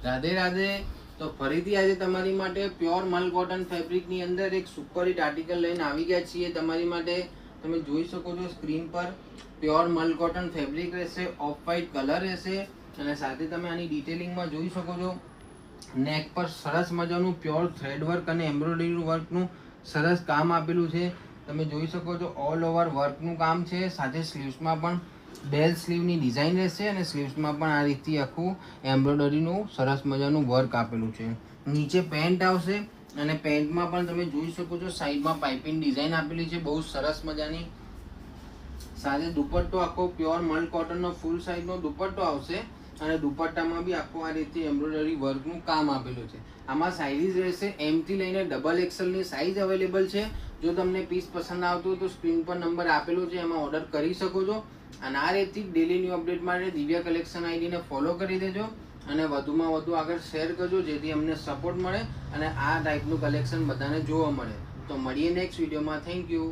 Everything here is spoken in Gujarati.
રાધે રાધે. તો ફરીથી આજે તમારી માટે પ્યોર મલ કોટન ફેબ્રિકની અંદર એક સુપર હિટ આર્ટિકલ લઈને આવી ગયા છીએ તમારી માટે. તમે જોઈ શકો છો સ્ક્રીન પર પ્યોર મલ કોટન ફેબ્રિક રહેશે, ઓફ વ્હાઇટ કલર રહેશે અને સાથે તમે આની ડિટેલિંગમાં જોઈ શકો છો. નેક પર સરસ મજાનું પ્યોર થ્રેડ વર્ક અને એમ્બ્રોઇડરી વર્કનું સરસ કામ આપેલું છે. તમે જોઈ શકો છો ઓલ ઓવર વર્કનું કામ છે. સાથે સ્લીવ્સમાં પણ બેલ સ્લીવની ડિઝાઇન રહેશે અને સ્લીવ્સમાં પણ આ રીતથી આખું એમ્બ્રોઇડરીનું સરસ મજાનું વર્ક આપેલું છે. નીચે પેન્ટ આવશે અને પેન્ટમાં પણ તમે જોઈ શકો છો સાઈડમાં પાઇપિંગ ડિઝાઇન આપેલી છે, બહુ સરસ મજાની. સાથે દુપટ્ટો આખો પ્યોર મલ કોટનનો ફૂલ સાઈઝનો દુપટ્ટો આવશે અને દુપટ્ટામાં બી આખું આ રીતે એમ્બ્રોઇડરી વર્કનું કામ આપેલું છે. આમાં સાઇઝ રહેશે M થી લઈને XXL ની સાઇઝ અવેલેબલ છે. જો તમને પીસ પસંદ આવતું હોય તો સ્ક્રીન પર નંબર આપેલો છે, એમાં ઓર્ડર કરી શકો છો. અને આ રીતથી ડેલી ન્યૂ અપડેટ માટે દિવ્યા કલેક્શન આઈડીને ફોલો કરી દેજો અને વધુમાં વધુ આગળ શેર કરજો, જેથી અમને સપોર્ટ મળે અને આ ટાઈપનું કલેક્શન બધાને જોવા મળે. તો મળીએ નેક્સ્ટ વિડીયોમાં. Thank you.